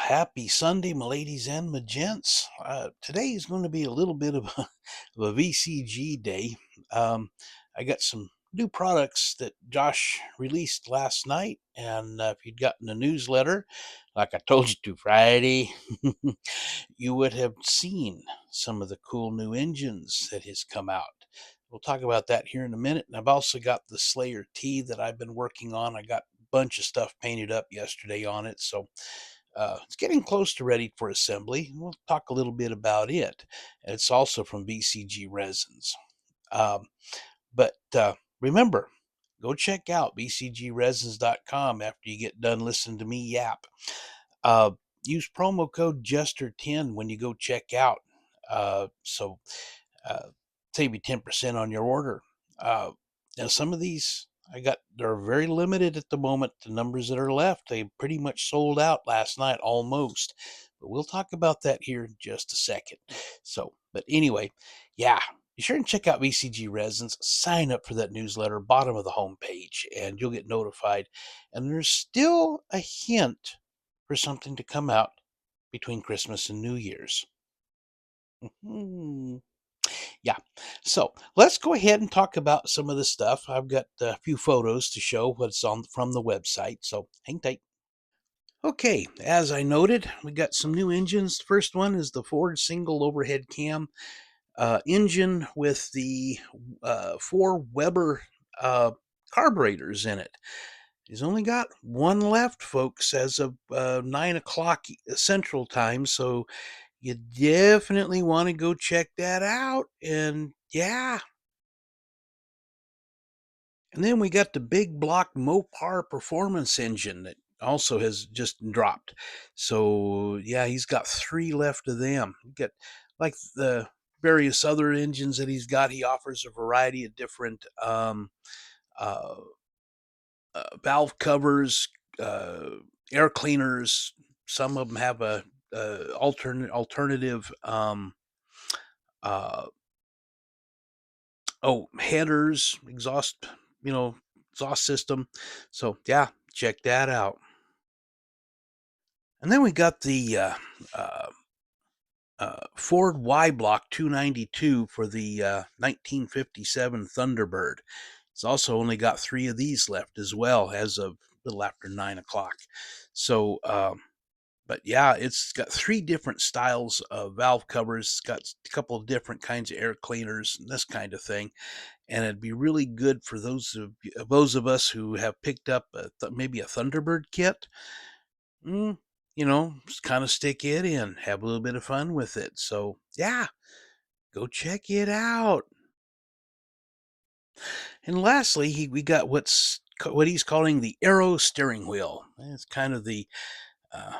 Happy Sunday, my ladies and my gents. Today is going to be a little bit of a VCG day. I got some new products that Josh released last night, and if you'd gotten the newsletter, like I told you to Friday, you would have seen some of the cool new engines that has come out. We'll talk about that here in a minute. And I've also got the Sleigher T that I've been working on. I got a bunch of stuff painted up yesterday on it, so it's getting close to ready for assembly. We'll talk a little bit about it. It's also from VCG Resins. Um, but remember, go check out vcgresins.com after you get done listening to me yap. Uh, Use promo code Jester10 when you go check out. So uh, save you 10% on your order. Now, some of these they're very limited at the moment. The numbers that are left, they pretty much sold out last night almost. But we'll talk about that here in just a second. So, but anyway, yeah, be sure and check out VCG Resins. Sign up for that newsletter, bottom of the homepage, and you'll get notified. And there's still a hint for something to come out between Christmas and New Year's. Yeah. So let's go ahead and talk about some of the stuff. I've got a few photos to show what's on from the website. So hang tight. Okay, as I noted, we got some new engines. The first one is the Ford single overhead cam engine with the 4 Weber carburetors in it. He's only got one left, folks, as of 9 o'clock Central Time. So you definitely want to go check that out. And yeah. And then we got the big block Mopar performance engine that also has just dropped. So yeah, he's got 3 left of them. Get like the various other engines that he's got. He offers a variety of different uh, valve covers, uh, air cleaners. Some of them have a alternative uh, headers, you know, exhaust system. So yeah, check that out. And then we got the uh, Ford Y Block 292 for the 1957 Thunderbird. It's also only got 3 of these left as well as of a little after 9 o'clock. So, but yeah, it's got 3 different styles of valve covers. It's got a couple of different kinds of air cleaners and this kind of thing. And it'd be really good for those of us who have picked up maybe a Thunderbird kit. Mm, just kind of stick it in, have a little bit of fun with it. So yeah, go check it out. And lastly, we got what he's calling the Aero steering wheel. It's kind of the uh,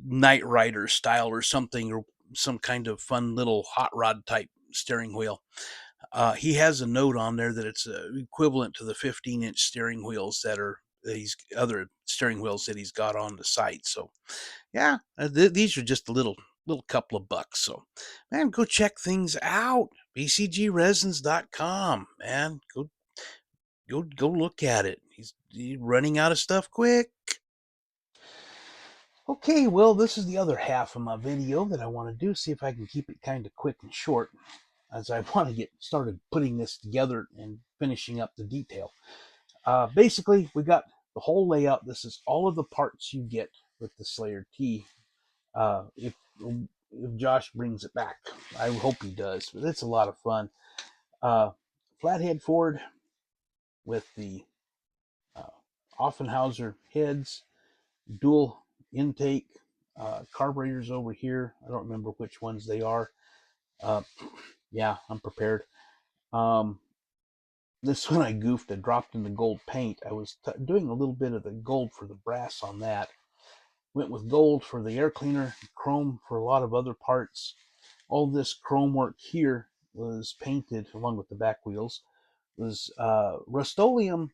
Night Rider style or something, or some kind of fun little hot rod type steering wheel. He has a note on there that it's equivalent to the 15-inch steering wheels that he's other steering wheels that he's got on the site. So yeah, these are just a little couple of bucks. So man, go check things out. VCGresins.com. Man, go look at it. He's running out of stuff quick. Okay, well, this is the other half of my video that I want to do. See if I can keep it kind of quick and short, as I want to get started putting this together and finishing up the detail. Basically, we got the whole layout. This is all of the parts you get with the Sleigher T. If Josh brings it back, I hope he does. But it's a lot of fun. Flathead Ford with the uh, Offenhauser heads, dual intake, carburetors over here. I don't remember which ones they are. Yeah, I'm prepared. Um, this one I goofed. I dropped in the gold paint. I was doing a little bit of the gold for the brass on that. Went with gold for the air cleaner, chrome for a lot of other parts. All this chrome work here was painted along with the back wheels. Was Rust-Oleum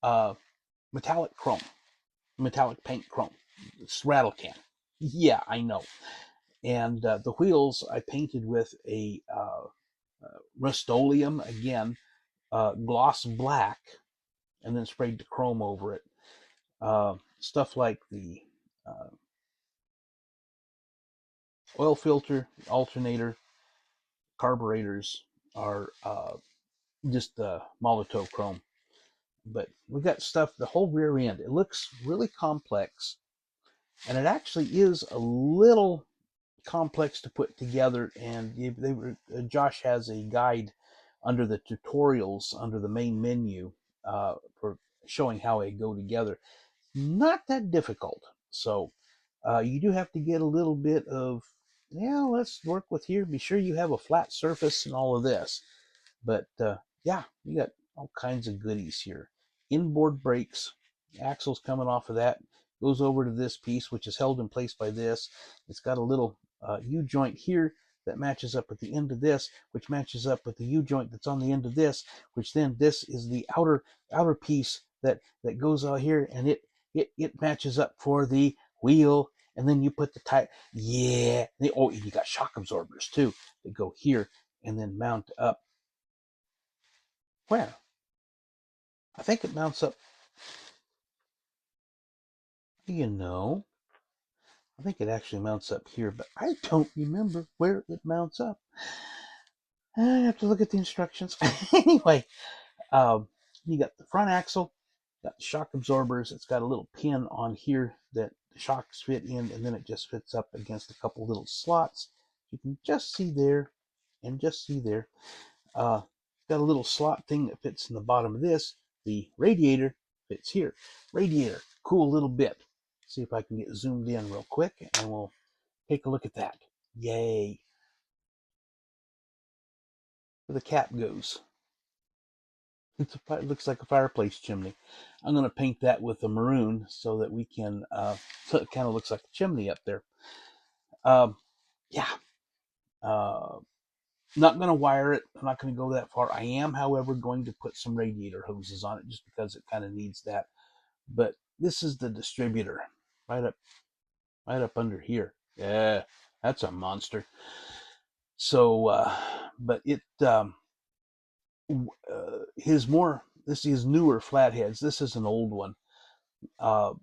uh, metallic paint chrome. It's rattle can. Yeah, I know. And the wheels I painted with a Rust-Oleum again, gloss black, and then sprayed the chrome over it. Stuff like the Uh, Oil filter, alternator, carburetors are just Molotov chrome. But we got stuff, the whole rear end. It looks really complex, and it actually is a little complex to put together. And Josh has a guide under the tutorials under the main menu for showing how they go together. Not that difficult. So you do have to get a little bit of, yeah, let's work with here. Be sure you have a flat surface and all of this. But yeah, you got all kinds of goodies here. Inboard brakes, axles coming off of that, goes over to this piece, which is held in place by this. It's got a little U-joint here that matches up with the end of this, which matches up with the U-joint that's on the end of this, which then this is the outer piece that goes out here, and it matches up for the wheel. And then you put the tire, yeah. Oh, and you got shock absorbers too that go here and then mount up. Where? I think it mounts up. You know, I think it actually mounts up here, but I don't remember where it mounts up. I have to look at the instructions. Anyway, you got the front axle, got the shock absorbers. It's got a little pin on here that the shocks fit in, and then it just fits up against a couple little slots. You can just see there and just see there. Got a little slot thing that fits in the bottom of this. The radiator fits here. Radiator, cool little bit. See if I can get zoomed in real quick, and we'll take a look at that. Yay. Where the cap goes. It looks like a fireplace chimney. I'm going to paint that with a maroon so that we can, so it kind of looks like a chimney up there. Yeah. Not going to wire it. I'm not going to go that far. I am, however, going to put some radiator hoses on it just because it kind of needs that. But this is the distributor right up under here. Yeah, that's a monster. So, but it his newer flatheads. This is an old one. Uh,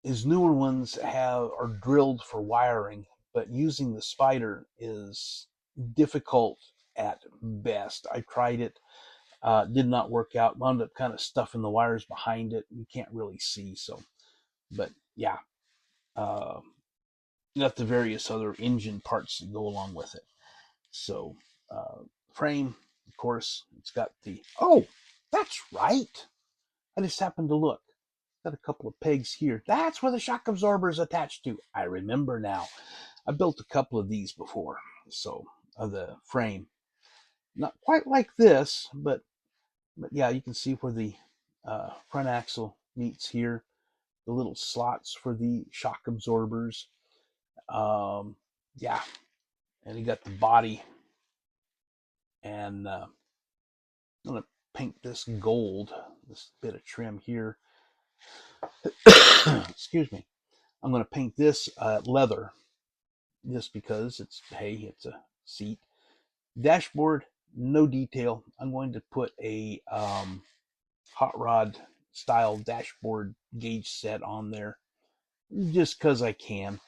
his newer ones are drilled for wiring, but using the spider is difficult at best. I tried it. Did not work out. Wound up kind of stuffing the wires behind it. You can't really see. So, but yeah, got the various other engine parts that go along with it. So, frame, of course, it's got the. Oh, that's right. I just happened to look. Got a couple of pegs here. That's where the shock absorber is attached to. I remember now. I built a couple of these before. So, the frame. Not quite like this, but yeah, you can see where the front axle meets here. The little slots for the shock absorbers. Yeah, and you got the body. And I'm going to paint this gold, this bit of trim here. Excuse me. I'm going to paint this leather just because it's a seat. Dashboard, no detail. I'm going to put a hot rod style dashboard gauge set on there just because I can.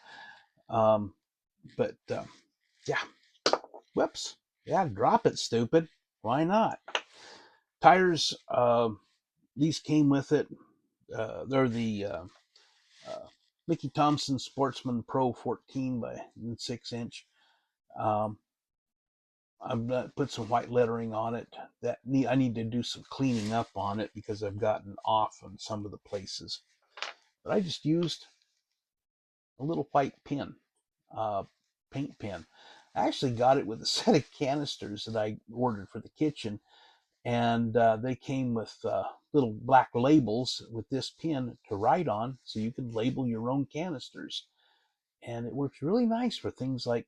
But yeah, whoops. Yeah, drop it, stupid. Why not? Tires, these came with it. They're the Mickey Thompson Sportsman Pro 14 by 6 inch. Um, I've put some white lettering on it. I need to do some cleaning up on it because I've gotten off on some of the places. But I just used a little white pen, paint pen. I actually got it with a set of canisters that I ordered for the kitchen, and they came with little black labels with this pen to write on, so you can label your own canisters. And it works really nice for things like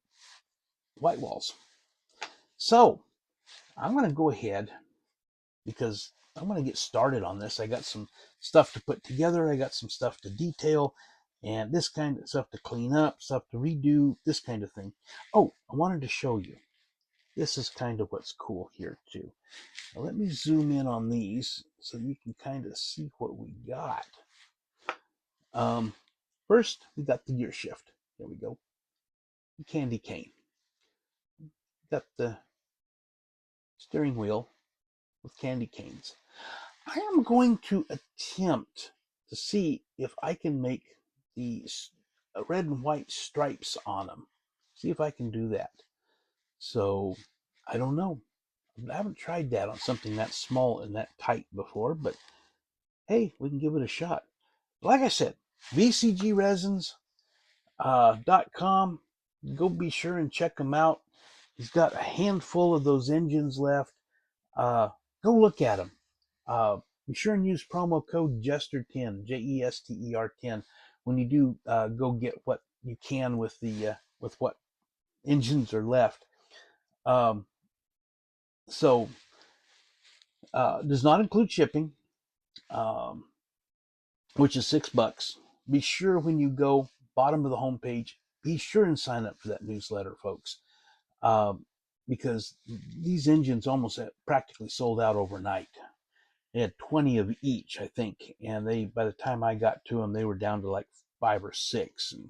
white walls. So I'm going to go ahead because I'm going to get started on this. I got some stuff to put together. I got some stuff to detail and this kind of stuff to clean up, stuff to redo, this kind of thing. Oh, I wanted to show you. This is kind of what's cool here too. Now let me zoom in on these so you can kind of see what we got. First, we got the gear shift. There we go. The candy cane. Got the steering wheel with candy canes. I am going to attempt to see if I can make these red and white stripes on them. See if I can do that. So, I don't know. I haven't tried that on something that small and that tight before, but hey, we can give it a shot. Like I said, VCGresins.com. Go be sure and check them out. He's got a handful of those engines left. Uh, go look at them. Be sure and use promo code Jester10, Jester10, when you do go get what you can with the with what engines are left. So does not include shipping, um, which is $6. Be sure when you go bottom of the homepage, be sure and sign up for that newsletter, folks, because these engines almost practically sold out overnight. They had 20 of each, I think, and they by the time I got to them, they were down to like 5 or 6. And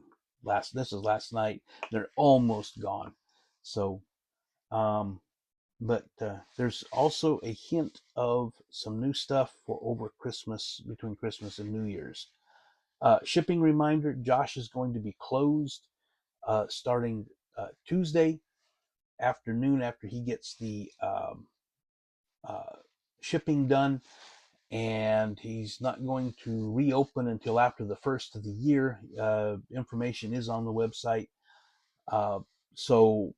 this is last night. They're almost gone. So, but there's also a hint of some new stuff for over Christmas, between Christmas and New Year's. Shipping reminder: Josh is going to be closed starting Tuesday afternoon after he gets the shipping done. And he's not going to reopen until after the first of the year. Information is on the website. So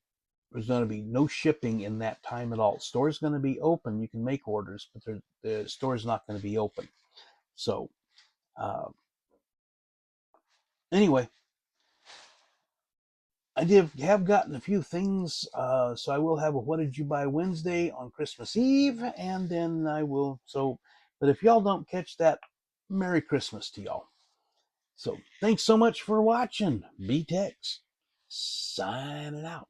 there's going to be no shipping in that time at all. Store's going to be open. You can make orders, but the store's not going to be open. So anyway, I have gotten a few things. So I will have a What Did You Buy Wednesday on Christmas Eve, and then I will. But if y'all don't catch that, Merry Christmas to y'all. So thanks so much for watching. B-Tex signing out.